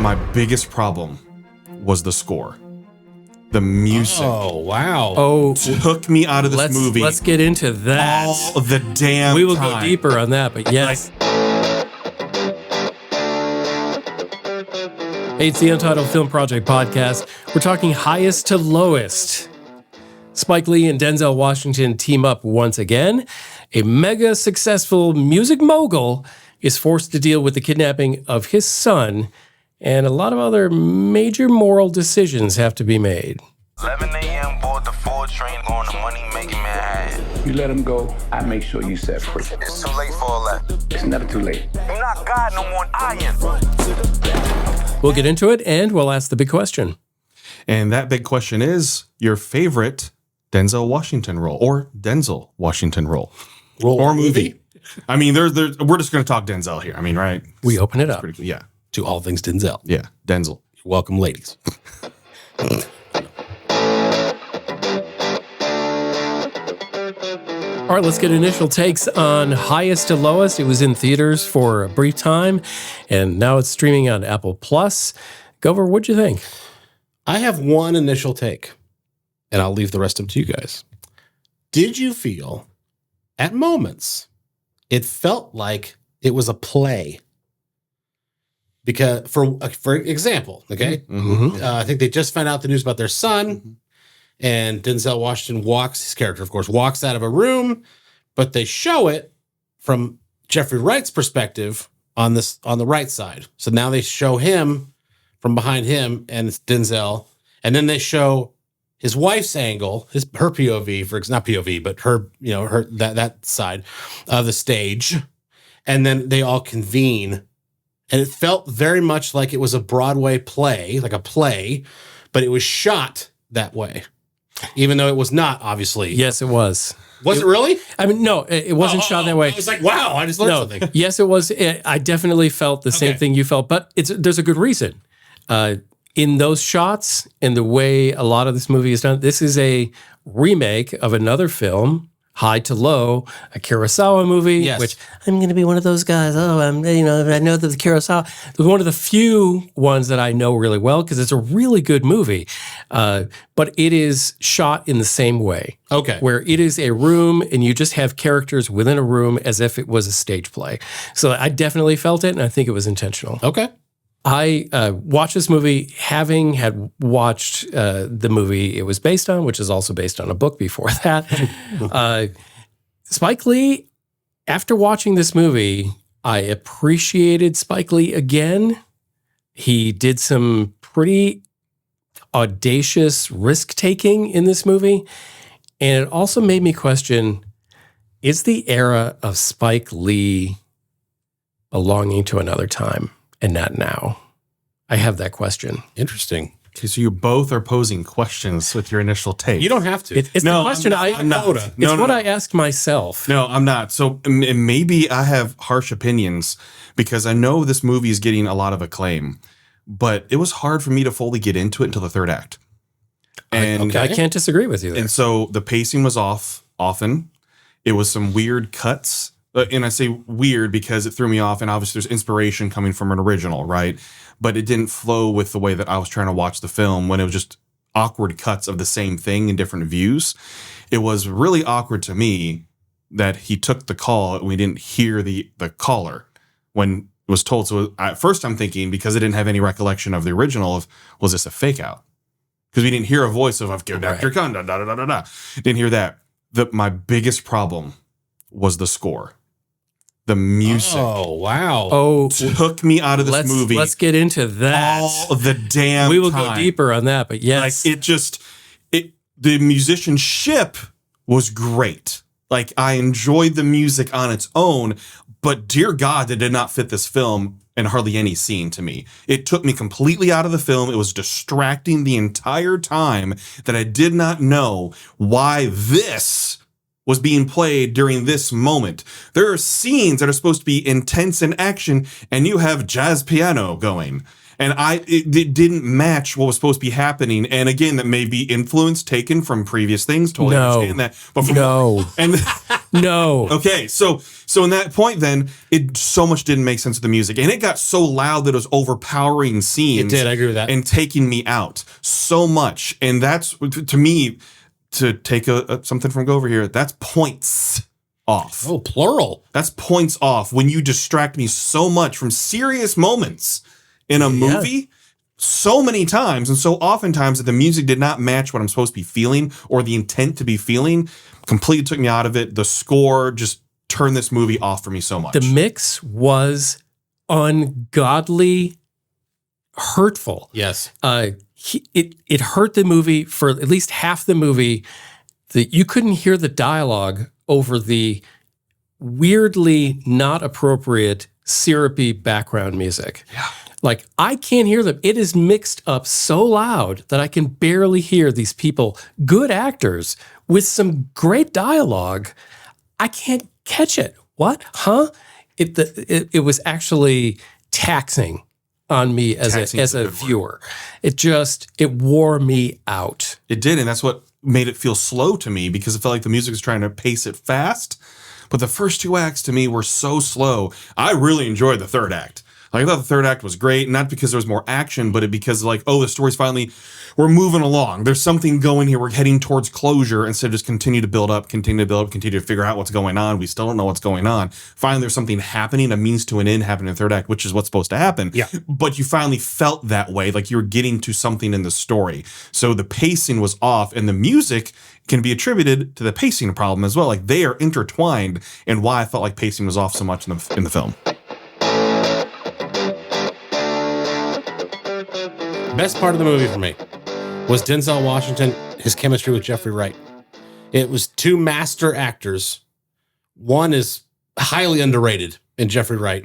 My biggest problem was the score. The music. Oh, wow. Oh, took me out of this movie. Let's get into that. All the damn We will time. go deeper on that, but yes. Hey, it's the Untitled Film Project Podcast. We're talking highest to lowest. Spike Lee and Denzel Washington team up once again. A mega successful music mogul is forced to deal with the kidnapping of his son, and a lot of other major moral decisions have to be made. 11 a.m. board the 4 train going to money making Manhattan. You let him go, I make sure you set free. It's too late for all that. It's never too late. You're not God no more, I am. We'll get into it, and we'll ask the big question. And that big question is your favorite Denzel Washington role or Denzel Washington role or movie. I mean, we're just going to talk Denzel here. I mean, right? We open it up. Pretty cool. Yeah. To all things Denzel. Yeah. Denzel. You're welcome, ladies. All right, let's get initial takes on highest to lowest. It was in theaters for a brief time, and now it's streaming on Apple Plus. Gover, what'd you think? I have one initial take, and I'll leave the rest up to you guys. Did you feel, at moments, it felt like it was a play? Because, for example, okay, I think they just found out the news about their son, and Denzel Washington his character, of course, walks out of a room, but they show it from Jeffrey Wright's perspective on the right side. So now they show him from behind him, and it's Denzel, and then they show his wife's angle, her POV, not POV, but her that side of the stage, and then they all convene. And it felt very much like it was a Broadway play, like a play, but it was shot that way, even though it was not, obviously. Yes, it was. Was it really? I mean, no, it wasn't shot that way. I was like, wow, I just learned something. Yes, it was. I definitely felt the same thing you felt, but there's a good reason. In those shots, in the way a lot of this movie is done, this is a remake of another film, High to Low, a Kurosawa movie, Yes. which I'm going to be one of those guys. Oh, I know the Kurosawa. It's one of the few ones that I know really well because it's a really good movie. But it is shot in the same way. Okay. Where it is a room and you just have characters within a room as if it was a stage play. So I definitely felt it, and I think it was intentional. Okay. I watched this movie having had watched the movie it was based on, which is also based on a book before that. Spike Lee, after watching this movie, I appreciated Spike Lee again. He did some pretty audacious risk-taking in this movie. And it also made me question, is the era of Spike Lee belonging to another time and not now? I have that question. Interesting. Okay, so you both are posing questions with your initial take. You don't have to. It's No, the question I'm not. It's No, what no. I asked myself. No, I'm not. So maybe I have harsh opinions because I know this movie is getting a lot of acclaim, but it was hard for me to fully get into it until the third act. And I can't disagree with you there. And so the pacing was off often. It was some weird cuts. And I say weird because it threw me off. And obviously there's inspiration coming from an original, right? But it didn't flow with the way that I was trying to watch the film when it was just awkward cuts of the same thing in different views. It was really awkward to me that he took the call and we didn't hear the caller when it was told. So at first I'm thinking, because I didn't have any recollection of the original, of was this a fake out? Because we didn't hear a voice of, I've given back your gun, da da da da da. Didn't hear that. My biggest problem was the score. The music. Oh, wow. Oh, Took me out of this movie. Let's get into that. All the damn We will time. go deeper on that, but yes. Like the musicianship was great. Like I enjoyed the music on its own, but dear God, it did not fit this film in hardly any scene to me. It took me completely out of the film. It was distracting the entire time that I did not know why this was being played during this moment. There are scenes that are supposed to be intense in action, and you have jazz piano going. And it didn't match what was supposed to be happening. And again, that may be influence taken from previous things. Totally understand that. But No. Okay, so in that point, then it so much didn't make sense with the music, and it got so loud that it was overpowering scenes. It did. I agree with that. And taking me out so much, and that's to me, to take something from Go over here. That's points off. Oh, plural. That's points off when you distract me so much from serious moments in a movie. So many times and so oftentimes that the music did not match what I'm supposed to be feeling or the intent to be feeling. Completely took me out of it. The score just turned this movie off for me so much. The mix was ungodly hurtful. Yes. It hurt the movie for at least half the movie. That you couldn't hear the dialogue over the weirdly not appropriate syrupy background music. Yeah. Like, I can't hear them. It is mixed up so loud that I can barely hear these people, good actors, with some great dialogue. I can't catch it. What? Huh? It was actually taxing on me as a viewer. It wore me out. It did, and that's what made it feel slow to me, because it felt like the music was trying to pace it fast. But the first two acts to me were so slow. I really enjoyed the third act. Like, I thought the third act was great, not because there was more action, but because, like, the story's finally, we're moving along. There's something going here. We're heading towards closure instead of just continue to build up, continue to figure out what's going on. We still don't know what's going on. Finally, there's something happening, a means to an end happening in the third act, which is what's supposed to happen. Yeah. But you finally felt that way, like you were getting to something in the story. So the pacing was off, and the music can be attributed to the pacing problem as well. Like, they are intertwined, and why I felt like pacing was off so much in the film. Best part of the movie for me was Denzel Washington, his chemistry with Jeffrey Wright. It was two master actors. One is highly underrated in Jeffrey Wright,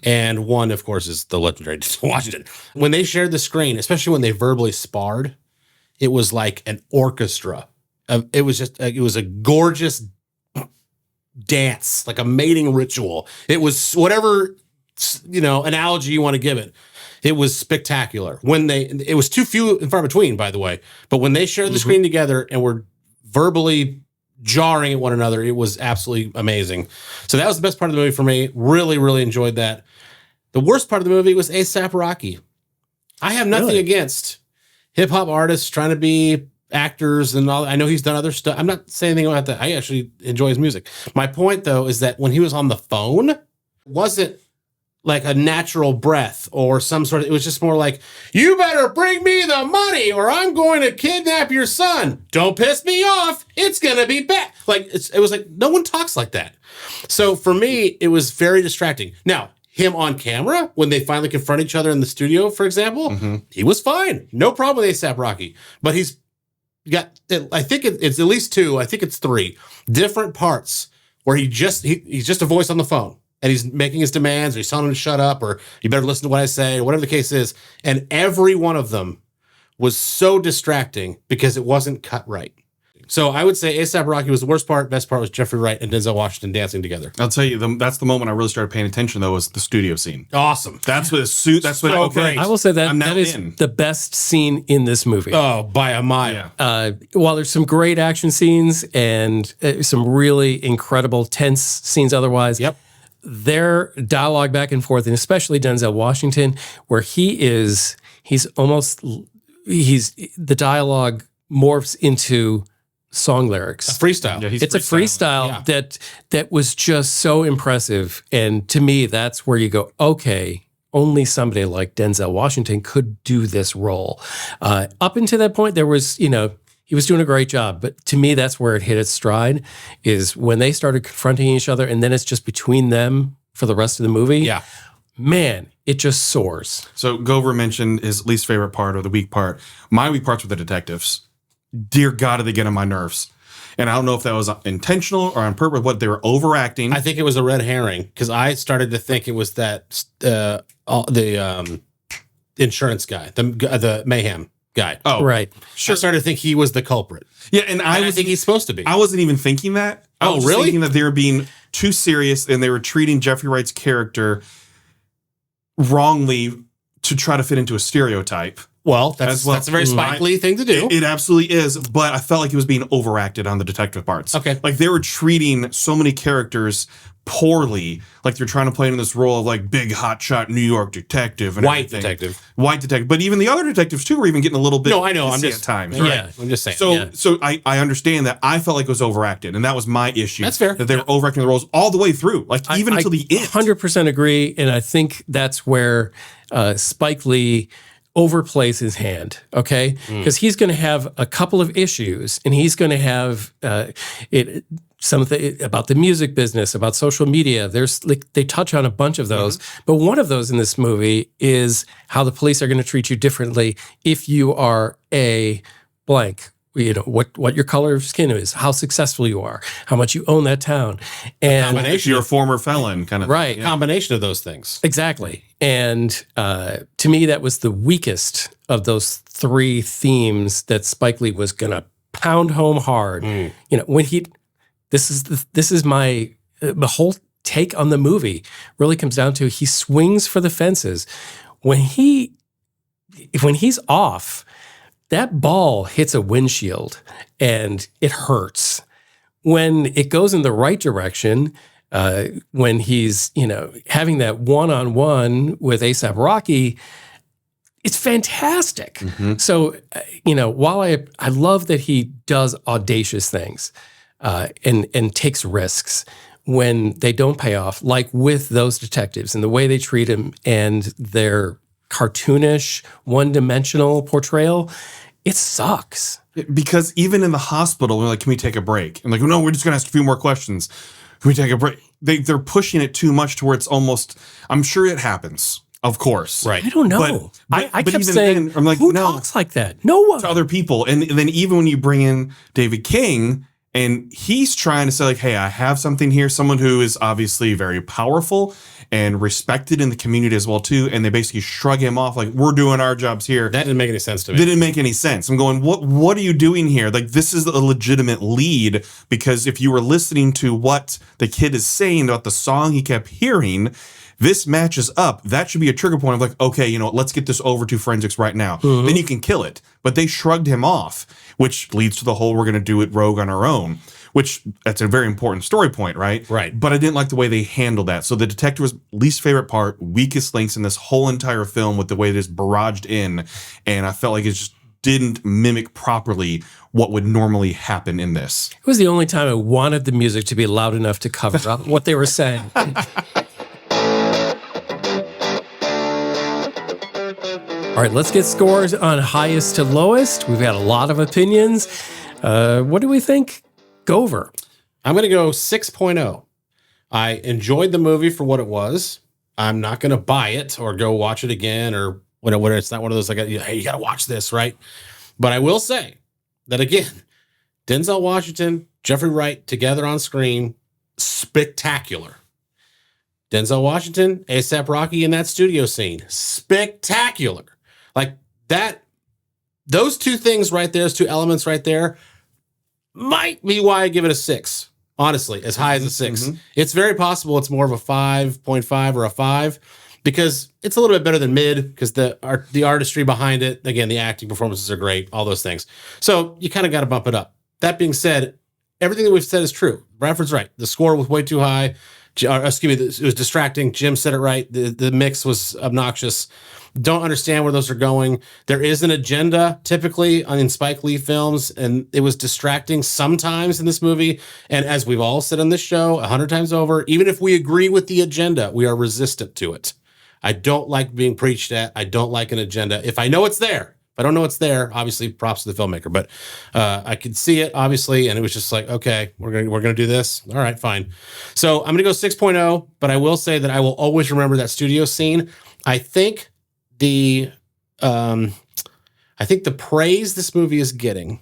and one, of course, is the legendary Denzel Washington. When they shared the screen, especially when they verbally sparred, it was like an orchestra. It was a gorgeous dance, like a mating ritual. It was whatever, analogy you want to give it. It was spectacular. It was too few and far between, by the way, but when they shared the screen together and were verbally jarring at one another, it was absolutely amazing. So that was the best part of the movie for me. Really, really enjoyed that. The worst part of the movie was A$AP Rocky. I have nothing against hip hop artists trying to be actors and all. I know he's done other stuff. I'm not saying anything about that. I actually enjoy his music. My point, though, is that when he was on the phone, it wasn't like a natural breath or some sort of, it was just more like, you better bring me the money or I'm going to kidnap your son. Don't piss me off. It's going to be bad. Like, it was like, no one talks like that. So for me, it was very distracting. Now, him on camera, when they finally confront each other in the studio, for example, he was fine. No problem with A$AP Rocky. But he's got, I think it's at least two, I think it's three different parts where he's just a voice on the phone. And he's making his demands, or he's telling him to shut up, or you better listen to what I say, or whatever the case is. And every one of them was so distracting because it wasn't cut right. So I would say A$AP Rocky was the worst part. Best part was Jeffrey Wright and Denzel Washington dancing together. I'll tell you, that's the moment I really started paying attention, though, was the studio scene. Awesome. That's what the suit. That's what. So Okay, great. I will say that is the best scene in this movie. Oh, by a mile. Yeah. While there's some great action scenes and some really incredible tense scenes otherwise, Yep. their dialogue back and forth, and especially Denzel Washington, where the dialogue morphs into song lyrics. Freestyle. Yeah, he's It's a freestyle that was just so impressive. And to me, that's where you go, okay, only somebody like Denzel Washington could do this role. Up until that point, there was, he was doing a great job. But to me, that's where it hit its stride, is when they started confronting each other, and then it's just between them for the rest of the movie. Yeah. Man, it just soars. So Gover mentioned his least favorite part or the weak part. My weak parts were the detectives. Dear God, did they get on my nerves. And I don't know if that was intentional or on purpose, what they were overacting. I think it was a red herring because I started to think it was that the insurance guy, the mayhem guy. Oh, Right. Sure. I started to think he was the culprit. Yeah, and I think he's supposed to be. I wasn't even thinking that. I was just really? thinking that they were being too serious and they were treating Jeffrey Wright's character wrongly to try to fit into a stereotype. Well, that's a very Spike Lee thing to do. It absolutely is, but I felt like it was being overacted on the detective parts. Okay. Like they were treating so many characters poorly, like they're trying to play in this role of like big hotshot New York detective and White everything. detective. But even the other detectives too were even getting a little bit. No, I know. I'm pissy just at times. Yeah, I'm just saying. So I understand that. I felt like it was overacted, and that was my issue. That's fair. That they were overacting the roles all the way through, like even until the end. 100% agree, and I think that's where Spike Lee overplays his hand, okay? Because he's going to have a couple of issues, and he's going to have something about the music business, about social media. There's like they touch on a bunch of those, but one of those in this movie is how the police are going to treat you differently if you are a blank. You know what your color of skin is, how successful you are, how much you own that town, and You're a former felon, kind of right. thing. Combination of those things. Exactly. And to me, that was the weakest of those three themes that Spike Lee was going to pound home hard. You know, when this is my the whole take on the movie really comes down to he swings for the fences. When he's off, that ball hits a windshield and it hurts. When it goes in the right direction, when he's, having that one-on-one with A$AP Rocky, it's fantastic. So, while I love that he does audacious things and takes risks when they don't pay off, like with those detectives and the way they treat him and their cartoonish, one-dimensional portrayal, it sucks. Because even in the hospital, they're like, can we take a break? And like, no, we're just going to ask a few more questions. Can we take a break? They're pushing it too much to where it's almost, I'm sure it happens, of course. Right. I don't know. I kept saying, I'm like, who no, talks like that? No one. to other people. And then even when you bring in David King, and he's trying to say like, hey, I have something here, someone who is obviously very powerful and respected in the community as well too, and they basically shrug him off like, we're doing our jobs here. That didn't make any sense to me. That didn't make any sense. I'm going, what are you doing here? Like, this is a legitimate lead, because if you were listening to what the kid is saying about the song he kept hearing, this matches up. That should be a trigger point of like, okay, let's get this over to forensics right now. Then you can kill it. But they shrugged him off, which leads to the whole, we're going to do it rogue on our own, which that's a very important story point, right? Right. But I didn't like the way they handled that. So the detective was least favorite part, weakest links in this whole entire film with the way it is barraged in. And I felt like it just didn't mimic properly what would normally happen in this. It was the only time I wanted the music to be loud enough to cover up what they were saying. All right, let's get scores on highest to lowest. We've got a lot of opinions. What do we think? Gover. I'm going to go 6.0. I enjoyed the movie for what it was. I'm not going to buy it or go watch it again or whatever. It's not one of those like, hey, you got to watch this, right? But I will say that again, Denzel Washington, Jeffrey Wright together on screen, spectacular. Denzel Washington, A$AP Rocky in that studio scene, spectacular. Like that, those two things right there, those two elements right there, might be why I give it a 6. Honestly, as high as a 6. It's very possible it's more of a 5.5 or a 5 because it's a little bit better than mid because the artistry behind it, again, the acting performances are great, all those things. So you kind of got to bump it up. That being said, everything that we've said is true. Bradford's right. The score was way too high. Excuse me, it was distracting. Jim said it right. The mix was obnoxious. Don't understand where those are going. There is an agenda typically in Spike Lee films, and it was distracting sometimes in this movie. And as we've all said on this show 100 times over, even if we agree with the agenda, we are resistant to it. I don't like being preached at. I don't like an agenda. If I know it's there, if I don't know it's there, obviously props to the filmmaker. But I could see it, obviously, and it was just like, okay, we're gonna do this. All right, fine. So I'm gonna go 6.0, but I will say that I will always remember that studio scene. I think the praise this movie is getting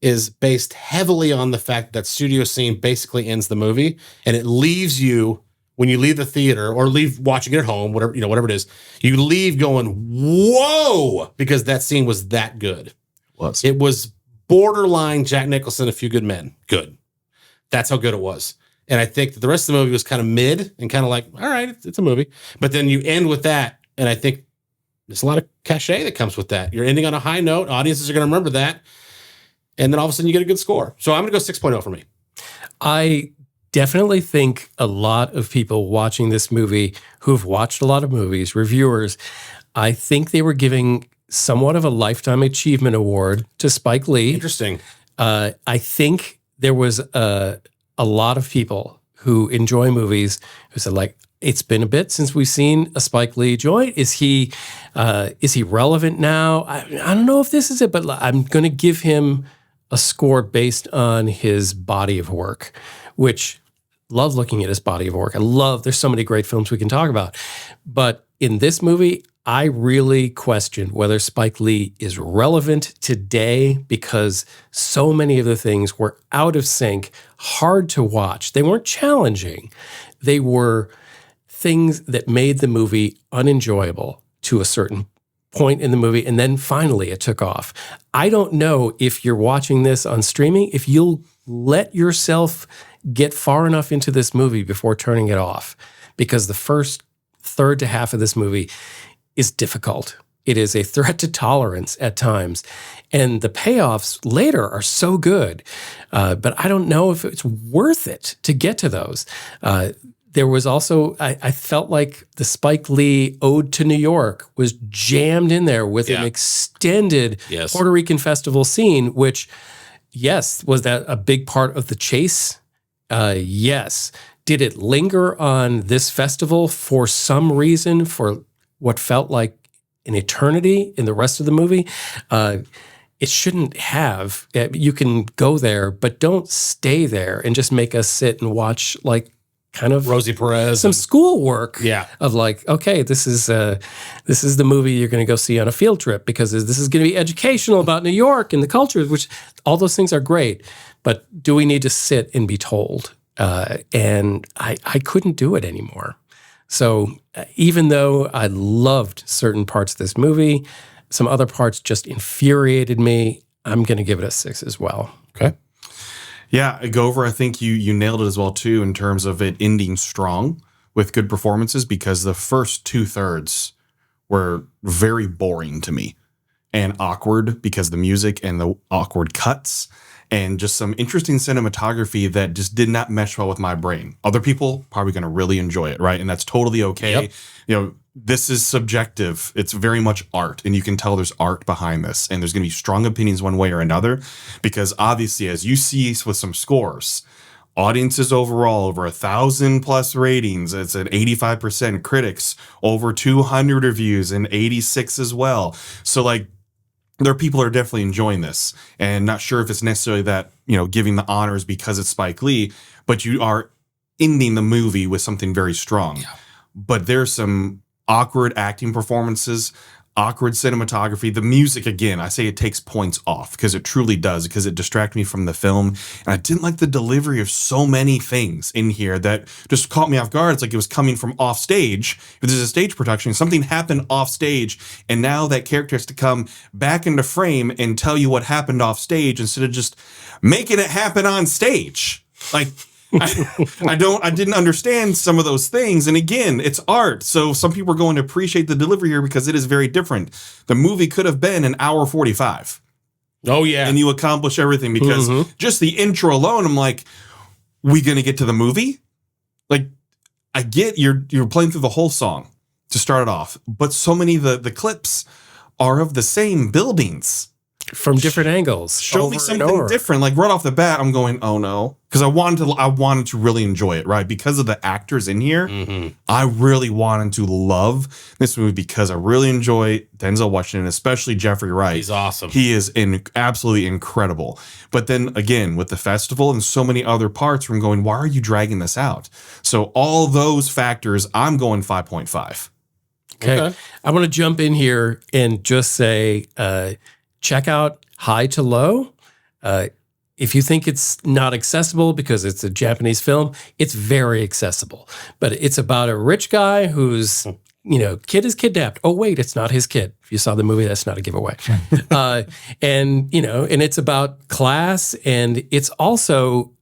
is based heavily on the fact that studio scene basically ends the movie, and it leaves you when you leave the theater or leave watching it at home, whatever it is, you leave going, whoa, because that scene was that good. It was borderline Jack Nicholson, A Few Good Men. Good. That's how good it was. And I think that the rest of the movie was kind of mid and kind of like, all right, it's a movie. But then you end with that, and I think There's a lot of cachet that comes with that. You're ending on a high note. Audiences are going to remember that. And then all of a sudden you get a good score. So I'm going to go 6.0 for me. I definitely think a lot of people watching this movie who've watched a lot of movies, reviewers, I think they were giving somewhat of a Lifetime Achievement Award to Spike Lee. Interesting. I think there was a lot of people who enjoy movies who said, like, it's been a bit since we've seen a Spike Lee joint. Is he relevant now? I don't know if this is it, but I'm going to give him a score based on his body of work, which love looking at his body of work. There's so many great films we can talk about. But in this movie, I really question whether Spike Lee is relevant today because so many of the things were out of sync, hard to watch. They weren't challenging. They were things that made the movie unenjoyable to a certain point in the movie, and then finally it took off. I don't know if you're watching this on streaming, if you'll let yourself get far enough into this movie before turning it off, because the first third to half of this movie is difficult. It is a threat to tolerance at times, and the payoffs later are so good, but I don't know if it's worth it to get to those. There was also, I felt like the Spike Lee Ode to New York was jammed in there with an extended Puerto Rican festival scene, which, yes, was that a big part of the chase? Yes. Did it linger on this festival for some reason, for what felt like an eternity in the rest of the movie? It shouldn't have. You can go there, but don't stay there and just make us sit and watch like kind of Rosie Perez, some schoolwork of like, okay, this is the movie you're going to go see on a field trip because this is going to be educational about New York and the culture, which all those things are great. But do we need to sit and be told? And I couldn't do it anymore. So even though I loved certain parts of this movie, some other parts just infuriated me. I'm going to give it a 6 as well. Okay. Yeah, Gover, I think you nailed it as well, too, in terms of it ending strong with good performances, because the first 2/3 were very boring to me and awkward because the music and the awkward cuts and just some interesting cinematography that just did not mesh well with my brain. Other people probably going to really enjoy it, right? And that's totally okay. Yep. You know, this is subjective. It's very much art, and you can tell there's art behind this, and there's going to be strong opinions one way or another, because obviously, as you see with some scores, audiences overall over 1,000+ ratings. It's at 85%. Critics over 200 reviews and 86 as well. So like, there are people who are definitely enjoying this, and not sure if it's necessarily that, you know, giving the honors because it's Spike Lee, but you are ending the movie with something very strong. Yeah. But there's some awkward acting performances, awkward cinematography. The music, again, I say it takes points off because it truly does, because it distracted me from the film. And I didn't like the delivery of so many things in here that just caught me off guard. It's like it was coming from off stage. If this is a stage production, something happened off stage, and now that character has to come back into frame and tell you what happened off stage instead of just making it happen on stage. Like, I didn't understand some of those things. And again, it's art. So some people are going to appreciate the delivery here because it is very different. The movie could have been an hour 45. Oh, yeah. And you accomplish everything because just the intro alone, I'm like, we going to get to the movie? Like, I get you're playing through the whole song to start it off, but so many of the clips are of the same buildings. From different angles. Show me something different. Like right off the bat, I'm going, oh no. Because I wanted to really enjoy it, right? Because of the actors in here, I really wanted to love this movie because I really enjoy Denzel Washington, especially Jeffrey Wright. He's awesome. He is absolutely incredible. But then again, with the festival and so many other parts, I'm going, why are you dragging this out? So all those factors, I'm going 5.5. Okay. I want to jump in here and just say, check out High to Low. If you think it's not accessible because it's a Japanese film, it's very accessible. But it's about a rich guy whose, kid is kidnapped. Oh, wait, it's not his kid. If you saw the movie, that's not a giveaway. And it's about class, and it's also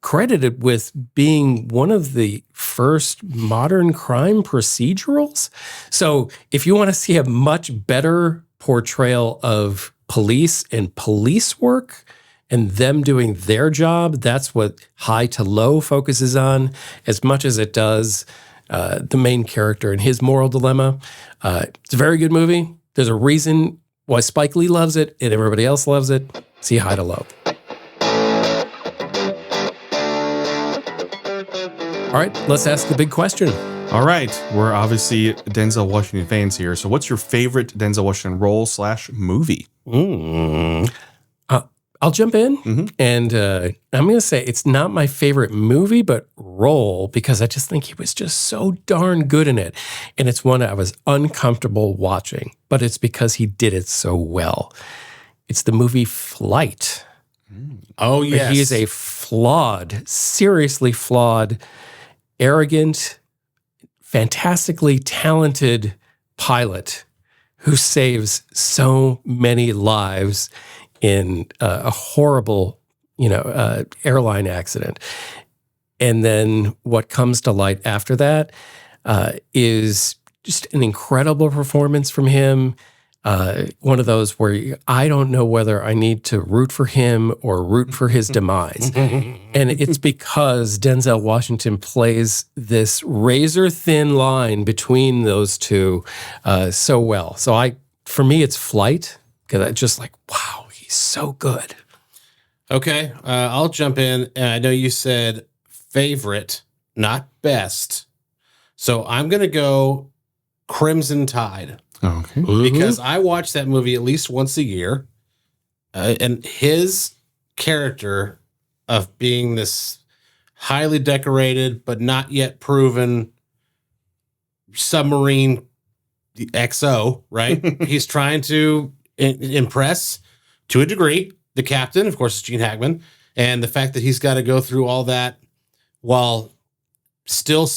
credited with being one of the first modern crime procedurals. So if you want to see a much better portrayal of police and police work and them doing their job, that's what High to Low focuses on as much as it does the main character and his moral dilemma. It's a very good movie. There's a reason why Spike Lee loves it and everybody else loves it. See High to Low. All right, let's ask the big question. All right, we're obviously Denzel Washington fans here. So what's your favorite Denzel Washington role / movie? I'll jump in, and I'm going to say it's not my favorite movie, but role, because I just think he was just so darn good in it. And it's one I was uncomfortable watching, but it's because he did it so well. It's the movie Flight. Oh, yes. He is a flawed, seriously flawed, arrogant, fantastically talented pilot who saves so many lives in a horrible, airline accident. And then what comes to light after that is just an incredible performance from him. One of those where I don't know whether I need to root for him or root for his demise. And it's because Denzel Washington plays this razor-thin line between those two so well. So for me, it's Flight, because I just like, wow, he's so good. Okay, I'll jump in. I know you said favorite, not best. So I'm going to go Crimson Tide. Okay. Because I watch that movie at least once a year. And his character of being this highly decorated but not yet proven submarine XO, right? He's trying to impress, to a degree, the captain, of course, is Gene Hackman, and the fact that he's got to go through all that while still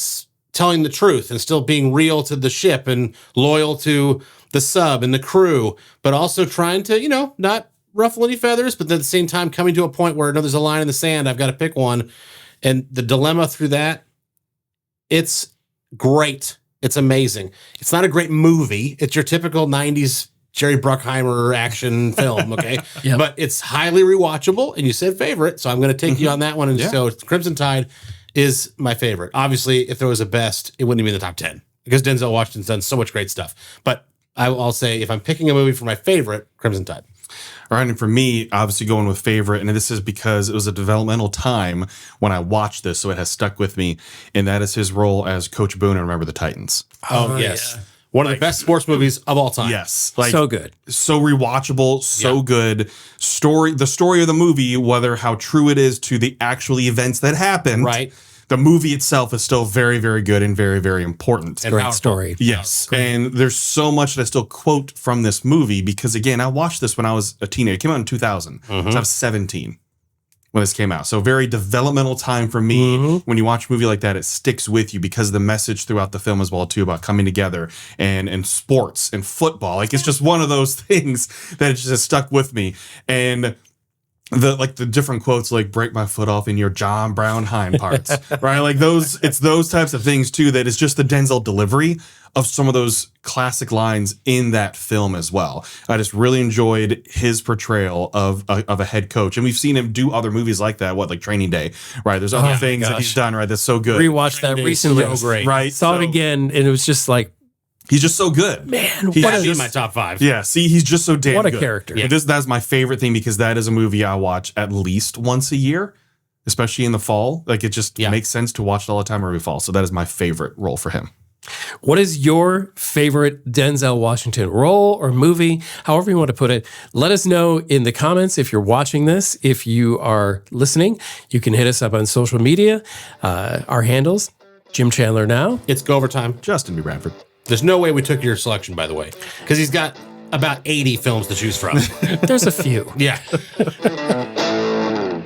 telling the truth and still being real to the ship and loyal to the sub and the crew, but also trying to, not ruffle any feathers, but at the same time coming to a point where, no, there's a line in the sand, I've got to pick one. And the dilemma through that, it's great. It's amazing. It's not a great movie. It's your typical 90s Jerry Bruckheimer action film, okay? Yep. But it's highly rewatchable, and you said favorite, so I'm going to take you on that one. And so Crimson Tide is my favorite. Obviously, if there was a best, it wouldn't be in the top 10 because Denzel Washington's done so much great stuff. But I'll say if I'm picking a movie for my favorite, Crimson Tide. All right, and for me, obviously going with favorite, and this is because it was a developmental time when I watched this, so it has stuck with me, and that is his role as Coach Boone in Remember the Titans. Oh yes. Yeah. One of the best sports movies of all time. Yes. So good. So rewatchable, so good. The story of the movie, whether how true it is to the actual events that happened. Right. The movie itself is still very, very good and very, very important. And Great story. Yes. And there's so much that I still quote from this movie because, again, I watched this when I was a teenager. It came out in 2000. So I was 17 when this came out. So very developmental time for me. When you watch a movie like that, it sticks with you because of the message throughout the film as well, too, about coming together and sports and football. Like, it's just one of those things that just has stuck with me. And the different quotes like break my foot off in your John Brown hind parts, right? Like it's those types of things too, that is just the Denzel delivery of some of those classic lines in that film as well. I just really enjoyed his portrayal of a head coach. And we've seen him do other movies like that, like Training Day, right? There's other things that he's done, right? That's so good. Rewatched that recently. So great. Right. Saw it again, and it was just like, he's just so good. man, He's what That'd be a, in my top 5. Yeah, see, he's just so damn what a good. character. Yeah. That's my favorite thing because that is a movie I watch at least once a year, especially in the fall. Like, it just makes sense to watch it all the time every fall. So that is my favorite role for him. What is your favorite Denzel Washington role or movie, however you want to put it? Let us know in the comments if you're watching this. If you are listening, you can hit us up on social media. Our handles, Jim Chandler Now. It's Go Overtime. Justin B. Bradford. There's no way we took your selection, by the way, because he's got about 80 films to choose from. There's a few. Yeah.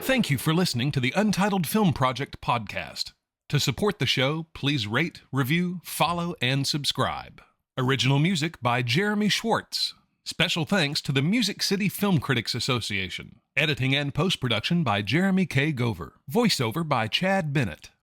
Thank you for listening to the Untitled Film Project Podcast. To support the show, please rate, review, follow, and subscribe. Original music by Jeremy Schwartz. Special thanks to the Music City Film Critics Association. Editing and post-production by Jeremy K. Gover. Voiceover by Chad Bennett.